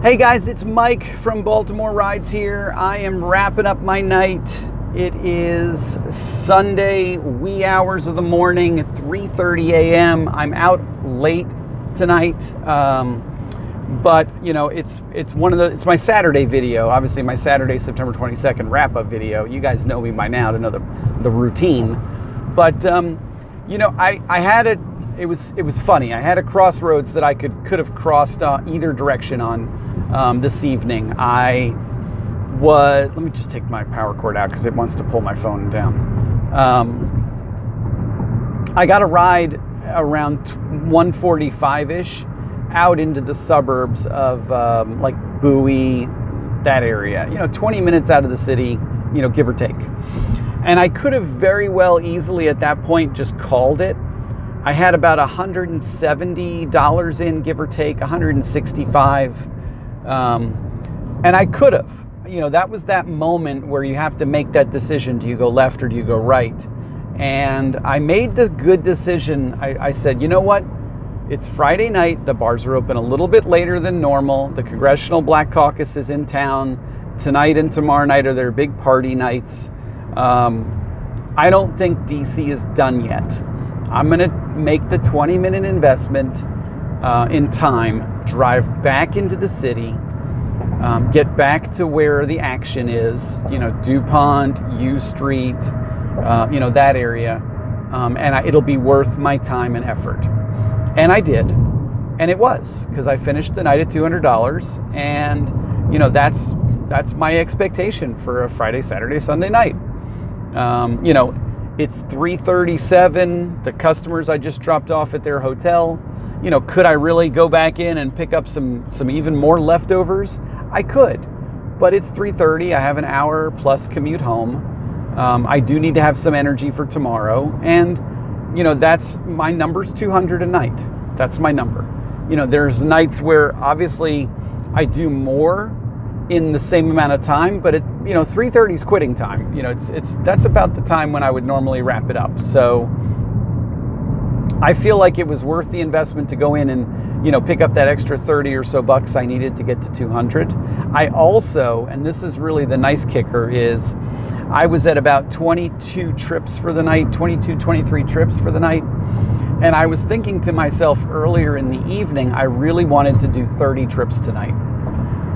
Hey guys, it's Mike from Baltimore Rides here. I am wrapping up my night. It is Sunday, wee hours of the morning, 3:30 a.m. I'm out late tonight, but you know, it's my Saturday video. Obviously, my Saturday, September 22nd wrap-up video. You guys know me by now to know the routine. But you know, I had it was funny. I had a crossroads that I could have crossed either direction on. This evening, let me just take my power cord out because it wants to pull my phone down. I got a ride around 1:45-ish out into the suburbs of like Bowie, that area, 20 minutes out of the city, give or take. And I could have very well easily at that point just called it. I had about $170 in, give or take, $165. And I could have, that was that moment where you have to make that decision. Do you go left or do you go right? And I made the good decision. I said, you know what? It's Friday night. The bars are open a little bit later than normal. The Congressional Black Caucus is in town. Tonight and tomorrow night are their big party nights. I don't think DC is done yet. I'm going to make the 20-minute investment in time, drive back into the city, get back to where the action is, DuPont, U Street, that area, and it'll be worth my time and effort. And I did, and it was, because I finished the night at $200, and that's my expectation for a Friday, Saturday, Sunday night. It's 3:37. The customers I just dropped off at their hotel. Could I really go back in and pick up some even more leftovers? I could, but it's 3:30. I have an hour plus commute home. I do need to have some energy for tomorrow, and that's my number's 200 a night. That's my number. There's nights where obviously I do more in the same amount of time, but 3:30 is quitting time. That's about the time when I would normally wrap it up. So I feel like it was worth the investment to go in and, pick up that extra 30 or so bucks I needed to get to 200. I also, and this is really the nice kicker, is I was at about 22 trips for the night, 22, 23 trips for the night. And I was thinking to myself earlier in the evening, I really wanted to do 30 trips tonight.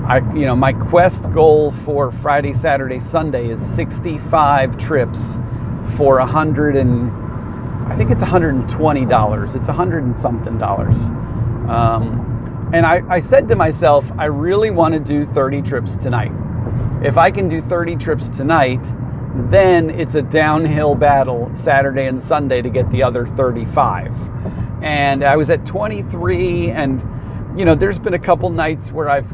My quest goal for Friday, Saturday, Sunday is 65 trips for I think it's $120. It's $100 and something dollars. And I said to myself, I really want to do 30 trips tonight. If I can do 30 trips tonight, then it's a downhill battle Saturday and Sunday to get the other 35. And I was at 23, and there's been a couple nights where I've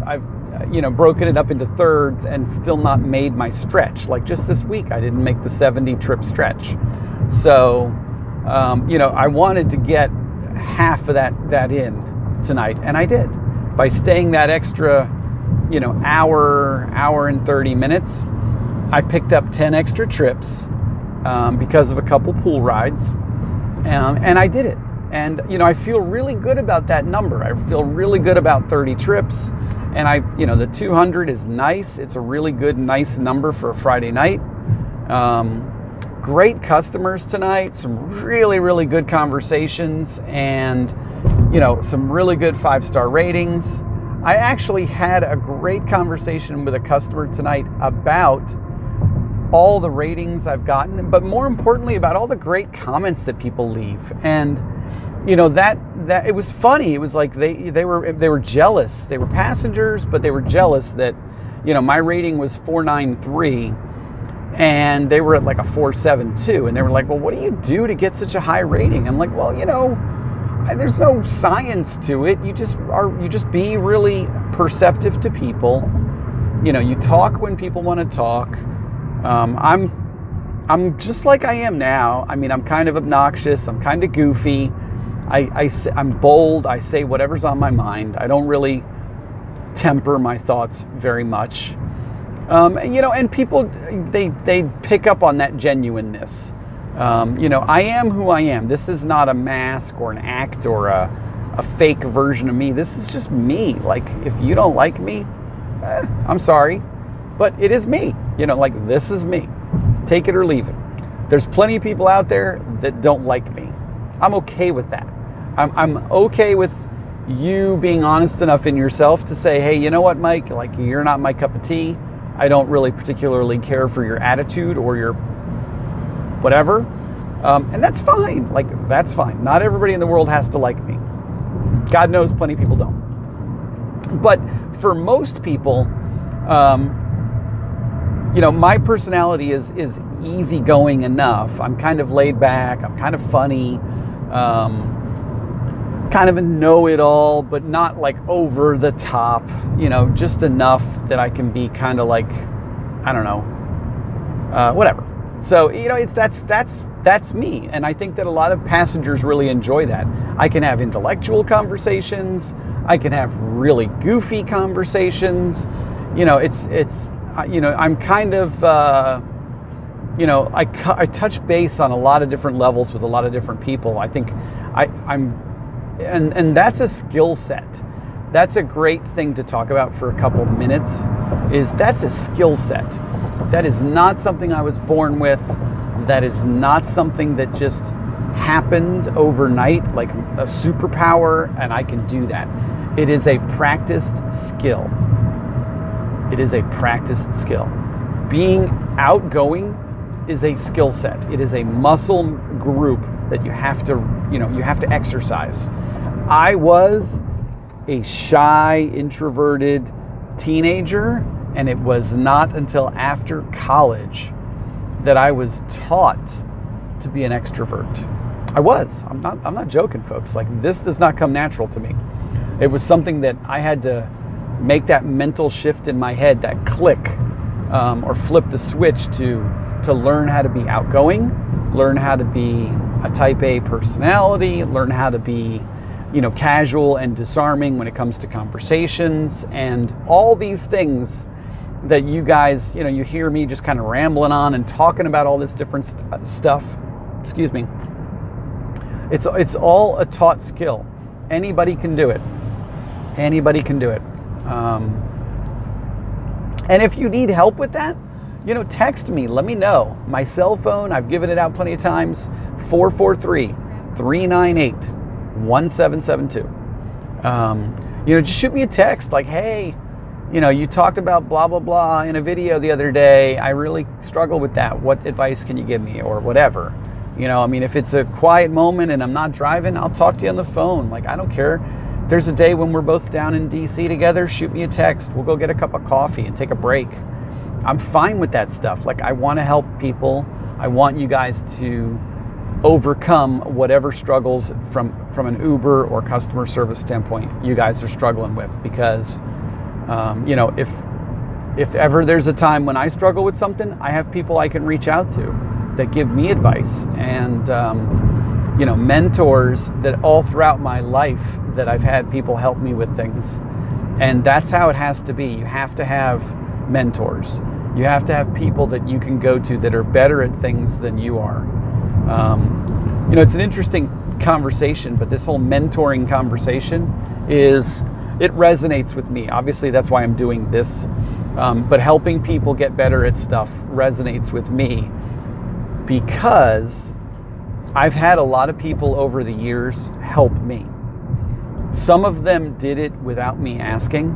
broken it up into thirds and still not made my stretch. Like just this week, I didn't make the 70 trip stretch. So I wanted to get half of that in tonight, and I did by staying that extra, hour and 30 minutes. I picked up 10 extra trips because of a couple pool rides, and I did it. And I feel really good about that number. I feel really good about 30 trips, and the 200 is nice. It's a really good, nice number for a Friday night. Great customers tonight, some really, really good conversations, and some really good 5-star ratings. I actually had a great conversation with a customer tonight about all the ratings I've gotten, but more importantly about all the great comments that people leave. And that it was funny. It was like they were jealous. They were passengers, but they were jealous that my rating was 493. And they were at like a 4.72, and they were like, well, what do you do to get such a high rating? I'm like, well, there's no science to it. You just be really perceptive to people. You talk when people want to talk. I'm just like I am now. I mean, I'm kind of obnoxious. I'm kind of goofy. I'm bold. I say whatever's on my mind. I don't really temper my thoughts very much. And people, they pick up on that genuineness. I am who I am. This is not a mask or an act or a a fake version of me. This is just me. Like, if you don't like me, I'm sorry, but it is me. Like, this is me. Take it or leave it. There's plenty of people out there that don't like me. I'm okay with that. I'm okay with you being honest enough in yourself to say, hey, you know what, Mike? Like, you're not my cup of tea. I don't really particularly care for your attitude or your whatever. And that's fine. Like, that's fine. Not everybody in the world has to like me. God knows plenty of people don't. But for most people, my personality is easygoing enough. I'm kind of laid back. I'm kind of funny. Kind of a know-it-all, but not like over the top, just enough that I can be kind of like, I don't know, whatever. So, that's me. And I think that a lot of passengers really enjoy that. I can have intellectual conversations. I can have really goofy conversations. I'm kind of, I touch base on a lot of different levels with a lot of different people. I think and that's a skill set. That's a great thing to talk about for a couple minutes. That's a skill set. That is not something I was born with. That is not something that just happened overnight, like a superpower, and I can do that. It is a practiced skill. It is a practiced skill. Being outgoing is a skill set. It is a muscle group that you have to exercise. I was a shy, introverted teenager, and it was not until after college that I was taught to be an extrovert. I'm not joking, folks. Like, this does not come natural to me. It was something that I had to make that mental shift in my head, that click, or flip the switch to learn how to be outgoing, learn how to be a type A personality, learn how to be, casual and disarming when it comes to conversations, and all these things that you guys, you hear me just kind of rambling on and talking about all this different stuff. Excuse me. It's all a taught skill. Anybody can do it. Anybody can do it. And if you need help with that, text me. Let me know. My cell phone, I've given it out plenty of times, 443-398-1772. Just shoot me a text like, hey, you talked about blah, blah, blah in a video the other day. I really struggle with that. What advice can you give me, or whatever? If it's a quiet moment and I'm not driving, I'll talk to you on the phone. Like, I don't care. If there's a day when we're both down in DC together, shoot me a text. We'll go get a cup of coffee and take a break. I'm fine with that stuff. Like, I want to help people. I want you guys to overcome whatever struggles from an Uber or customer service standpoint you guys are struggling with, because if ever there's a time when I struggle with something, I have people I can reach out to that give me advice, and mentors that all throughout my life that I've had people help me with things. And that's how it has to be. You have to have mentors. You have to have people that you can go to that are better at things than you are. It's an interesting conversation, but this whole mentoring conversation it resonates with me. Obviously, that's why I'm doing this. But helping people get better at stuff resonates with me, because I've had a lot of people over the years help me. Some of them did it without me asking.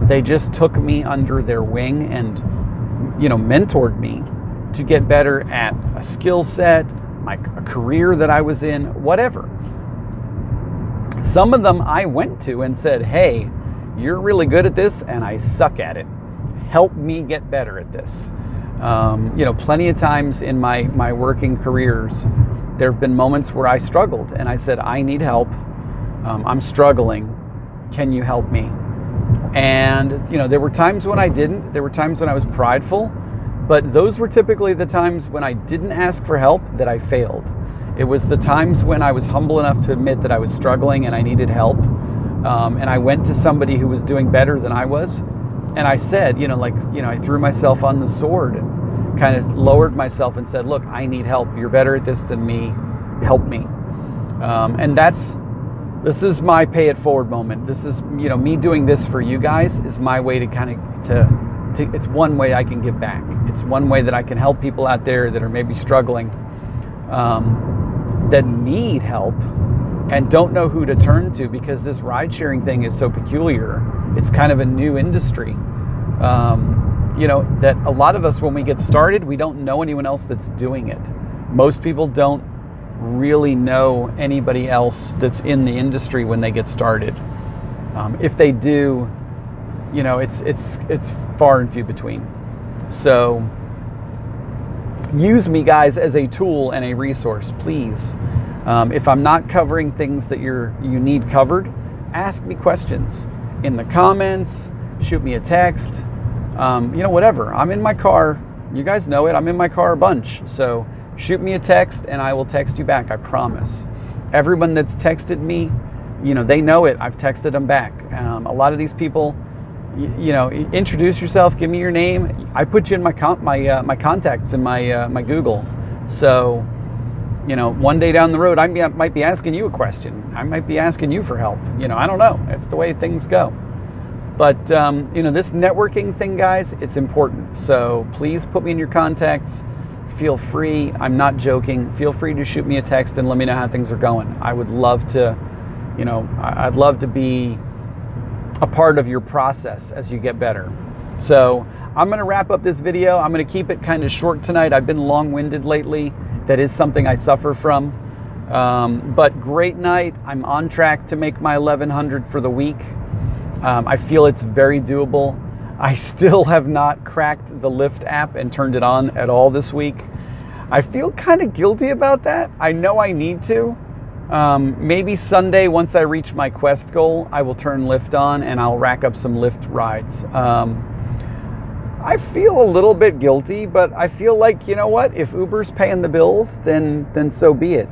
They just took me under their wing and, mentored me to get better at a skill set, a career that I was in, whatever. Some of them I went to and said, hey, you're really good at this and I suck at it. Help me get better at this. Plenty of times in my working careers, there have been moments where I struggled and I said, I need help. I'm struggling. Can you help me? And, there were times when I didn't. There were times when I was prideful. But those were typically the times when I didn't ask for help that I failed. It was the times when I was humble enough to admit that I was struggling and I needed help. And I went to somebody who was doing better than I was. And I said, I threw myself on the sword and kind of lowered myself and said, look, I need help. You're better at this than me. Help me. And that's this is my pay it forward moment. This is, me doing this for you guys is my way to kind of, it's one way I can give back. It's one way that I can help people out there that are maybe struggling, that need help and don't know who to turn to, because this ride sharing thing is so peculiar. It's kind of a new industry. That a lot of us, when we get started, we don't know anyone else that's doing it. Most people don't really know anybody else that's in the industry when they get started. If they do, it's far and few between. So use me, guys, as a tool and a resource, please. If I'm not covering things that you need covered, ask me questions in the comments, shoot me a text, whatever. I'm in my car. You guys know it. I'm in my car a bunch. So shoot me a text and I will text you back. I promise. Everyone that's texted me, they know it. I've texted them back. A lot of these people, introduce yourself, give me your name. I put you in my contacts in my Google. So, one day down the road, I might be asking you a question. I might be asking you for help. I don't know. It's the way things go. But, this networking thing, guys, it's important. So please put me in your contacts. Feel free. I'm not joking. Feel free to shoot me a text and let me know how things are going. I would love to, I'd love to be a part of your process as you get better. So I'm going to wrap up this video. I'm going to keep it kind of short tonight. I've been long-winded lately. That is something I suffer from. But great night. I'm on track to make my 1100 for the week. I feel it's very doable. I still have not cracked the Lyft app and turned it on at all this week. I feel kind of guilty about that. I know I need to. Maybe Sunday, once I reach my Quest goal, I will turn Lyft on and I'll rack up some Lyft rides. I feel a little bit guilty, but I feel like, if Uber's paying the bills, then so be it.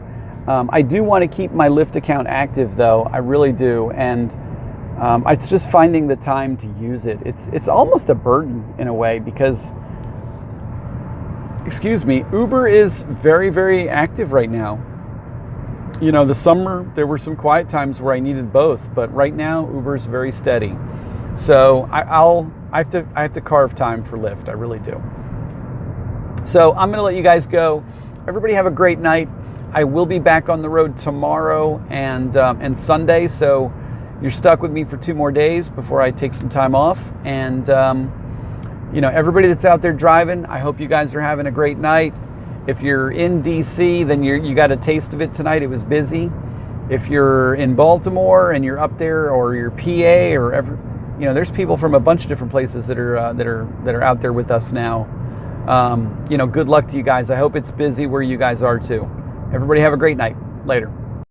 I do want to keep my Lyft account active, though. I really do. And it's just finding the time to use it. It's almost a burden in a way because, Uber is very, very active right now. The summer, there were some quiet times where I needed both, but right now, Uber's very steady. So I have to carve time for Lyft. I really do. So I'm going to let you guys go. Everybody have a great night. I will be back on the road tomorrow and Sunday. So you're stuck with me for 2 more days before I take some time off. And, everybody that's out there driving, I hope you guys are having a great night. If you're in DC, then you got a taste of it tonight. It was busy. If you're in Baltimore and you're up there, or you're PA or ever, there's people from a bunch of different places that are out there with us now. Good luck to you guys. I hope it's busy where you guys are too. Everybody have a great night. Later.